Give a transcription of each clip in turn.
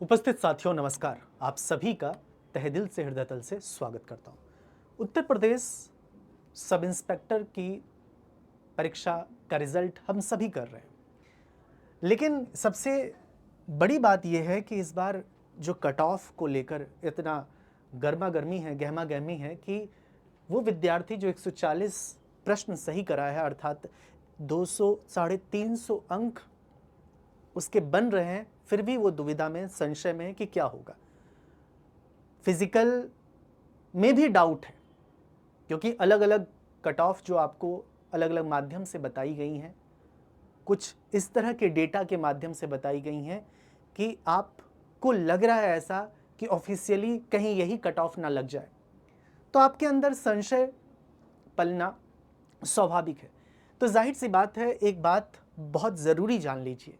उपस्थित साथियों नमस्कार। आप सभी का तहे दिल से हृदय तल से स्वागत करता हूं। उत्तर प्रदेश सब इंस्पेक्टर की परीक्षा का रिजल्ट हम सभी कर रहे हैं, लेकिन सबसे बड़ी बात यह है कि इस बार जो कट ऑफ को लेकर इतना गर्मा गर्मी है, गहमा गहमी है कि वो विद्यार्थी जो 140 प्रश्न सही करा है, अर्थात 200 साढ़े 300 अंक उसके बन रहे हैं, फिर भी वो दुविधा में, संशय में है कि क्या होगा। फिजिकल में भी डाउट है, क्योंकि अलग अलग कट ऑफ जो आपको अलग अलग माध्यम से बताई गई हैं, कुछ इस तरह के डेटा के माध्यम से बताई गई हैं कि आपको लग रहा है ऐसा कि ऑफिशियली कहीं यही कट ऑफ ना लग जाए, तो आपके अंदर संशय पलना स्वाभाविक है। तो जाहिर सी बात है, एक बात बहुत ज़रूरी जान लीजिए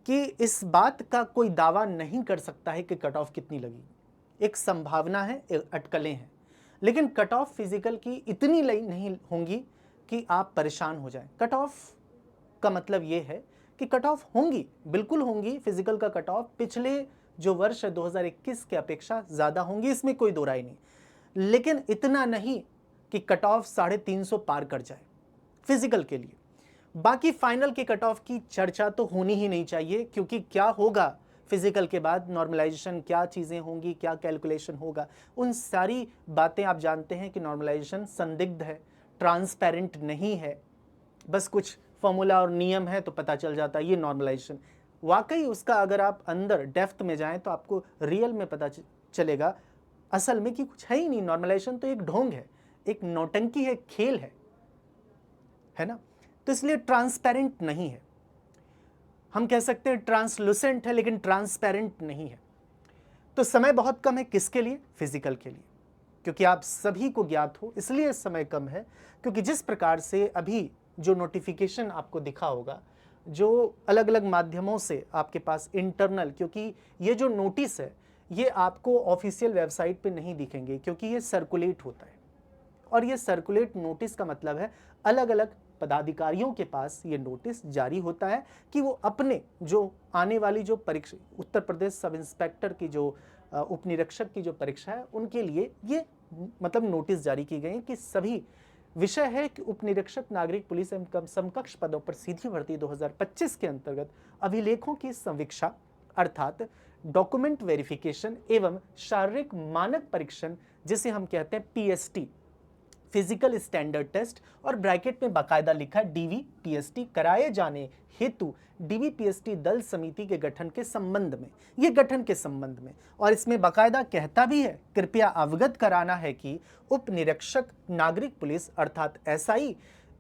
कि इस बात का कोई दावा नहीं कर सकता है कि कट ऑफ कितनी लगी। एक संभावना है, एक अटकलें हैं, लेकिन कट ऑफ फिजिकल की इतनी नहीं होंगी कि आप परेशान हो जाएं। कट ऑफ का मतलब ये है कि कट ऑफ होंगी, बिल्कुल होंगी। फिजिकल का कट ऑफ पिछले जो वर्ष है 2021 के अपेक्षा ज़्यादा होंगी, इसमें कोई दो राय नहीं, लेकिन इतना नहीं कि कट ऑफ 350 पार कर जाए फिजिकल के लिए। बाकी फाइनल के कट ऑफ की चर्चा तो होनी ही नहीं चाहिए, क्योंकि क्या होगा फिजिकल के बाद, नॉर्मलाइजेशन क्या चीज़ें होंगी, क्या कैलकुलेशन होगा, उन सारी बातें आप जानते हैं कि नॉर्मलाइजेशन संदिग्ध है, ट्रांसपेरेंट नहीं है। बस कुछ फॉर्मूला और नियम है तो पता चल जाता है ये नॉर्मलाइजेशन। वाकई उसका अगर आप अंदर डेप्थ में जाएं तो आपको रियल में पता चलेगा असल में कि कुछ है ही नहीं। नॉर्मलाइजेशन तो एक ढोंग है, एक नौटंकी है, खेल है ना। तो इसलिए ट्रांसपेरेंट नहीं है। हम कह सकते हैं ट्रांसलूसेंट है, लेकिन ट्रांसपेरेंट नहीं है। तो समय बहुत कम है, किसके लिए? फिजिकल के लिए, क्योंकि आप सभी को ज्ञात हो इसलिए समय कम है, क्योंकि जिस प्रकार से अभी जो नोटिफिकेशन आपको दिखा होगा, जो अलग अलग माध्यमों से आपके पास इंटरनल, क्योंकि ये जो नोटिस है ये आपको ऑफिशियल वेबसाइट पे नहीं दिखेंगे, क्योंकि ये सर्कुलेट होता है। और ये सर्कुलेट नोटिस का मतलब है अलग अलग पदाधिकारियों के पास ये नोटिस जारी होता है कि वो अपने जो आने वाली जो परीक्षा, उत्तर प्रदेश सब इंस्पेक्टर की जो उप निरीक्षक की जो परीक्षा है, उनके लिए ये मतलब नोटिस जारी की गई कि सभी विषय है कि उप निरीक्षक नागरिक पुलिस एवं समकक्ष पदों पर सीधी भर्ती 2025 के अंतर्गत अभिलेखों की समीक्षा, अर्थात डॉक्यूमेंट वेरिफिकेशन एवं शारीरिक मानक परीक्षण, जिसे हम कहते हैं पीएसटी, फिजिकल स्टैंडर्ड टेस्ट, और ब्रैकेट में बाकायदा लिखा डीवीपीएसटी कराए जाने हेतु डीवीपीएसटी दल समिति के गठन के संबंध में, ये गठन के संबंध में। और इसमें बाकायदा कहता भी है, कृपया अवगत कराना है कि उप निरीक्षक नागरिक पुलिस अर्थात एसआई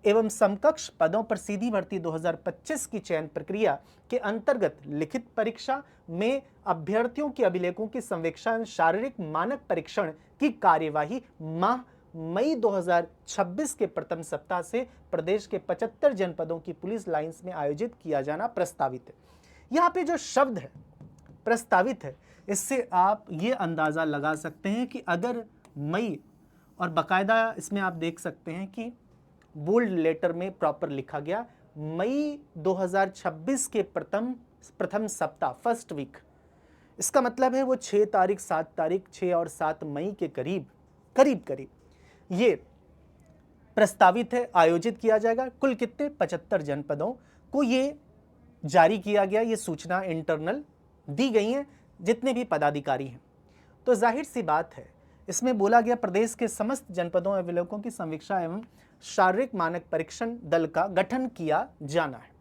एवं समकक्ष पदों पर सीधी भर्ती 2025 की चयन प्रक्रिया के अंतर्गत लिखित परीक्षा में अभ्यर्थियों के अभिलेखों की संवेक्षण शारीरिक मानक परीक्षण की कार्यवाही माह मई 2026 के प्रथम सप्ताह से प्रदेश के 75 जनपदों की पुलिस लाइंस में आयोजित किया जाना प्रस्तावित है। यहाँ पे जो शब्द है प्रस्तावित है, इससे आप ये अंदाजा लगा सकते हैं कि अगर मई, और बाकायदा इसमें आप देख सकते हैं कि बोल्ड लेटर में प्रॉपर लिखा गया मई 2026 के प्रथम सप्ताह, फर्स्ट वीक। इसका मतलब है वो 6 तारीख 7 तारीख 6 और 7 मई के करीब करीब ये प्रस्तावित है, आयोजित किया जाएगा। कुल कितने? 75 जनपदों को ये जारी किया गया, ये सूचना इंटरनल दी गई है जितने भी पदाधिकारी हैं। तो जाहिर सी बात है, इसमें बोला गया प्रदेश के समस्त जनपदों एवं अभिलेखों की समीक्षा एवं शारीरिक मानक परीक्षण दल का गठन किया जाना है।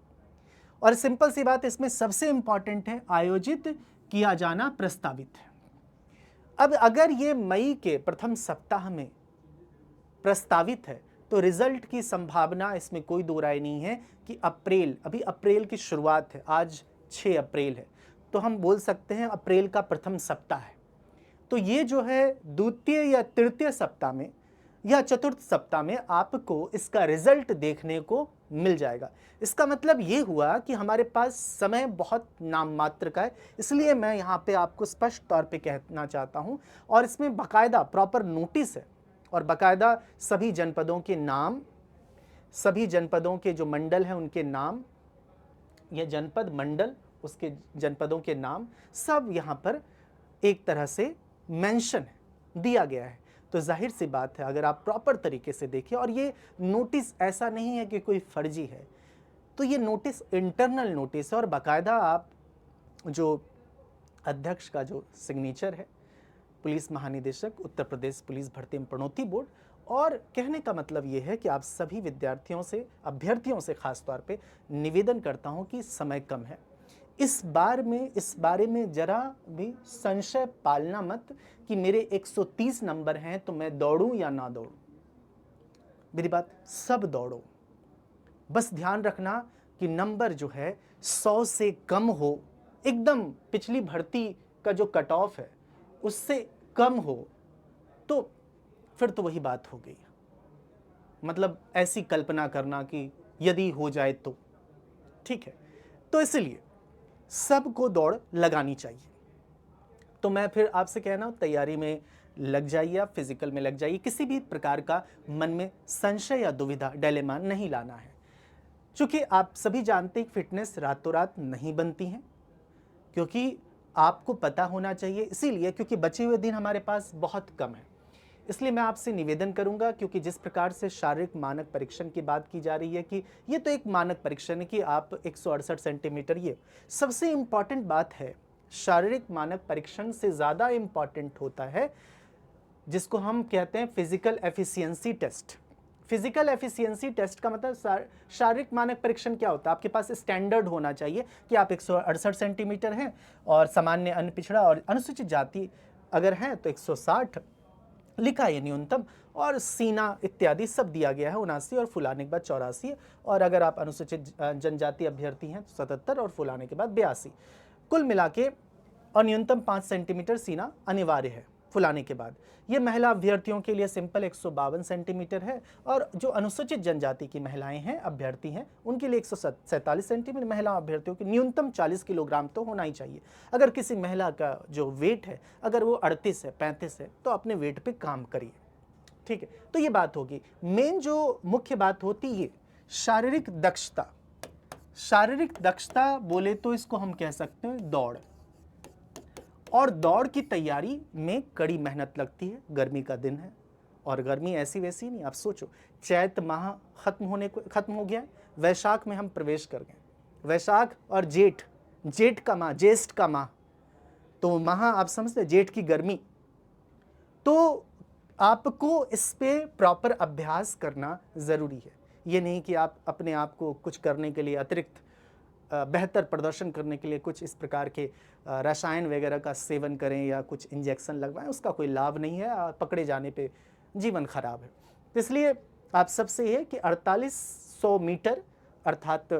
और सिंपल सी बात, इसमें सबसे इंपॉर्टेंट है आयोजित किया जाना प्रस्तावित है। अब अगर ये मई के प्रथम सप्ताह में प्रस्तावित है तो रिजल्ट की संभावना, इसमें कोई दो राय नहीं है कि अप्रैल, अभी अप्रैल की शुरुआत है, आज 6 अप्रैल है, तो हम बोल सकते हैं अप्रैल का प्रथम सप्ताह है। तो ये जो है द्वितीय या तृतीय सप्ताह में या चतुर्थ सप्ताह में आपको इसका रिजल्ट देखने को मिल जाएगा। इसका मतलब ये हुआ कि हमारे पास समय बहुत नाम मात्र का है, इसलिए मैं यहाँ पे आपको स्पष्ट तौर पे कहना चाहता हूँ। और इसमें बाकायदा प्रॉपर नोटिस है, और बाकायदा सभी जनपदों के नाम, सभी जनपदों के जो मंडल हैं उनके नाम, यह जनपद मंडल उसके जनपदों के नाम सब यहाँ पर एक तरह से मेंशन दिया गया है। तो जाहिर सी बात है, अगर आप प्रॉपर तरीके से देखिए, और ये नोटिस ऐसा नहीं है कि कोई फर्जी है, तो ये नोटिस इंटरनल नोटिस है और बाकायदा आप जो अध्यक्ष का जो सिग्नेचर है, पुलिस महानिदेशक उत्तर प्रदेश पुलिस भर्ती एवं प्रोन्नति बोर्ड, और कहने का मतलब ये है कि आप सभी विद्यार्थियों से, अभ्यर्थियों से खास तौर पे निवेदन करता हूं कि समय कम है, इस बारे में जरा भी संशय पालना मत कि मेरे 130 नंबर हैं तो मैं दौड़ूं या ना दौड़ूं। मेरी बात, सब दौड़ो, बस ध्यान रखना कि नंबर जो है 100 से कम हो, एकदम पिछली भर्ती का जो कट ऑफ है उससे कम हो, तो फिर तो वही बात हो गई। मतलब ऐसी कल्पना करना कि यदि हो जाए तो ठीक है, तो इसलिए सबको दौड़ लगानी चाहिए। तो मैं फिर आपसे कहना हूं, तैयारी में लग जाइए, आप फिजिकल में लग जाइए, किसी भी प्रकार का मन में संशय या दुविधा, डायलेमा नहीं लाना है। क्योंकि आप सभी जानते हैं फिटनेस रातों रात नहीं बनती है, क्योंकि आपको पता होना चाहिए, इसीलिए क्योंकि बचे हुए दिन हमारे पास बहुत कम है। इसलिए मैं आपसे निवेदन करूंगा, क्योंकि जिस प्रकार से शारीरिक मानक परीक्षण की बात की जा रही है कि ये तो एक मानक परीक्षण है कि आप 168 सेंटीमीटर, ये सबसे इंपॉर्टेंट बात है। शारीरिक मानक परीक्षण से ज़्यादा इंपॉर्टेंट होता है जिसको हम कहते हैं physical efficiency test. Physical efficiency test का मतलब शारीरिक मानक परीक्षण क्या होता है, आपके पास स्टैंडर्ड होना चाहिए कि आप 168 सेंटीमीटर हैं और सामान्य, अन्य पिछड़ा और अनुसूचित जाति अगर हैं तो 160 लिखा है न्यूनतम, और सीना इत्यादि सब दिया गया है 79, और फुलाने के बाद 84, और अगर आप अनुसूचित जनजाति अभ्यर्थी हैं तो 77, और फुलाने के बाद 82, कुल मिला के, और न्यूनतम 5 सेंटीमीटर सीना अनिवार्य है फुलाने के बाद। ये महिला अभ्यर्थियों के लिए सिंपल 152 सेंटीमीटर है, और जो अनुसूचित जनजाति की महिलाएं हैं, अभ्यर्थी हैं, उनके लिए 147 सेंटीमीटर, महिला अभ्यर्थियों की न्यूनतम 40 किलोग्राम तो होना ही चाहिए। अगर किसी महिला का जो वेट है, अगर वो 38 है, 35 है, तो अपने वेट पे काम करिए, ठीक है। तो ये बात होगी। मेन जो मुख्य बात होती है शारीरिक दक्षता। शारीरिक दक्षता बोले तो इसको हम कह सकते हैं दौड़, और दौड़ की तैयारी में कड़ी मेहनत लगती है। गर्मी का दिन है, और गर्मी ऐसी वैसी नहीं। आप सोचो, चैत माह खत्म हो गया है, वैशाख में हम प्रवेश कर गए। वैशाख और जेठ का माह, ज्येष्ठ का माह, तो माह आप समझते हैं, जेठ की गर्मी। तो आपको इस पे प्रॉपर अभ्यास करना जरूरी है। ये नहीं कि आप अपने आप को कुछ करने के लिए, अतिरिक्त बेहतर प्रदर्शन करने के लिए कुछ इस प्रकार के रसायन वगैरह का सेवन करें या कुछ इंजेक्शन लगवाएं, उसका कोई लाभ नहीं है, पकड़े जाने पे जीवन खराब है। इसलिए आप सबसे ये कि 4800 मीटर अर्थात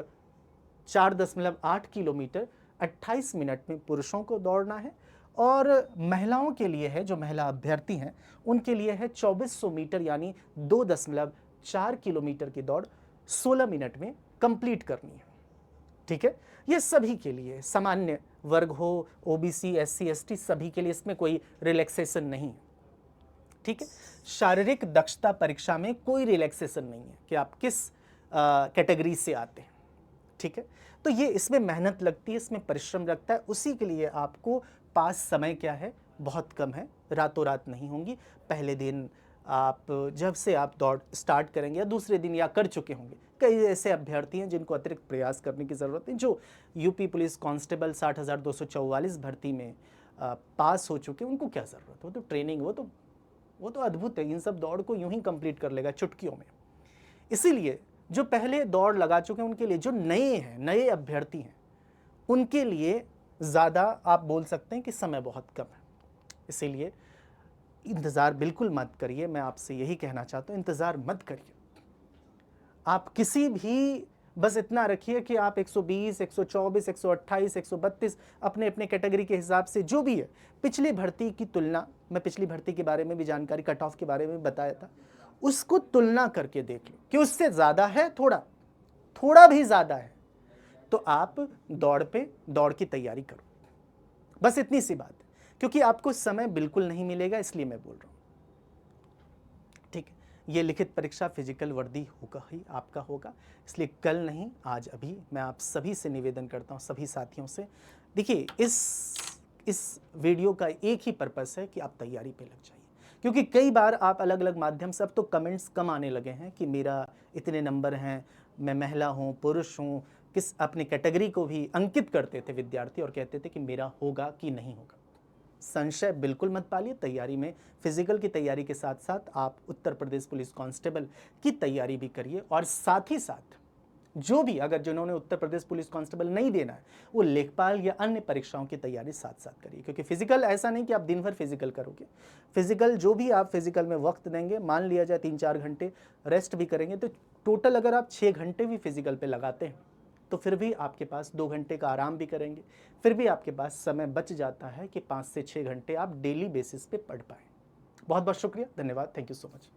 4.8 किलोमीटर 28 मिनट में पुरुषों को दौड़ना है, और महिलाओं के लिए है, जो महिला अभ्यर्थी हैं उनके लिए है 2400 मीटर यानी 2.4 किलोमीटर की दौड़ 16 मिनट में कंप्लीट करनी है, ठीक है। ये सभी के लिए, सामान्य वर्ग हो, ओबीसी, एससी, एसटी, सभी के लिए, इसमें कोई रिलैक्सेशन नहीं है, ठीक है। शारीरिक दक्षता परीक्षा में कोई रिलैक्सेशन नहीं है कि आप किस कैटेगरी से आते हैं, ठीक है। तो ये इसमें मेहनत लगती है, इसमें परिश्रम लगता है, उसी के लिए आपको पास समय क्या है, बहुत कम है, रातों रात नहीं होंगी। पहले दिन आप जब से आप दौड़ स्टार्ट करेंगे या दूसरे दिन या कर चुके होंगे, कई ऐसे अभ्यर्थी हैं जिनको अतिरिक्त प्रयास करने की ज़रूरत है, जो यूपी पुलिस कांस्टेबल 60,244 भर्ती में पास हो चुके, उनको क्या ज़रूरत, वो तो ट्रेनिंग, वो तो अद्भुत है, इन सब दौड़ को यूं ही कंप्लीट कर लेगा चुटकियों में। इसीलिए जो पहले दौड़ लगा चुके हैं उनके लिए, जो नए हैं, नए अभ्यर्थी हैं, उनके लिए ज़्यादा आप बोल सकते हैं कि समय बहुत कम है। इसीलिए इंतज़ार बिल्कुल मत करिए, मैं आपसे यही कहना चाहता हूँ, इंतज़ार मत करिए। आप किसी भी, बस इतना रखिए कि आप 120, 124, 128, 132 अपने अपने कैटेगरी के हिसाब से जो भी है, पिछली भर्ती की तुलना, मैं पिछली भर्ती के बारे में भी जानकारी, कट ऑफ के बारे में बताया था, उसको तुलना करके देख लो कि उससे ज़्यादा है, थोड़ा भी ज़्यादा है, तो आप दौड़ की तैयारी करो। बस इतनी सी बात है, क्योंकि आपको समय बिल्कुल नहीं मिलेगा, इसलिए मैं बोल रहा हूँ, ठीक है। ये लिखित परीक्षा फिजिकल वर्दी होगा ही आपका होगा, इसलिए कल नहीं आज अभी मैं आप सभी से निवेदन करता हूँ, सभी साथियों से। देखिए इस वीडियो का एक ही पर्पस है कि आप तैयारी पे लग जाइए, क्योंकि कई बार आप अलग अलग माध्यम से, अब तो कमेंट्स कम आने लगे हैं कि मेरा इतने नंबर हैं, मैं महिला हूँ, पुरुष हूँ, किस अपनी कैटेगरी को भी अंकित करते थे विद्यार्थी और कहते थे कि मेरा होगा कि नहीं होगा। संशय बिल्कुल मत पालिए, तैयारी में फिजिकल की तैयारी के साथ साथ आप उत्तर प्रदेश पुलिस कांस्टेबल की तैयारी भी करिए, और साथ ही साथ जो भी अगर जिन्होंने उत्तर प्रदेश पुलिस कांस्टेबल नहीं देना है वो लेखपाल या अन्य परीक्षाओं की तैयारी साथ साथ करिए, क्योंकि फिजिकल ऐसा नहीं कि आप दिन भर फिजिकल करोगे। फिजिकल जो भी आप फिजिकल में वक्त देंगे, मान लिया जाए 3-4 घंटे रेस्ट भी करेंगे, तो टोटल अगर आप 6 घंटे भी फिजिकल पे लगाते हैं तो फिर भी आपके पास 2 घंटे का आराम भी करेंगे, फिर भी आपके पास समय बच जाता है कि 5 से 6 घंटे आप डेली बेसिस पे पढ़ पाएँ। बहुत बहुत शुक्रिया, धन्यवाद, थैंक यू सो मच।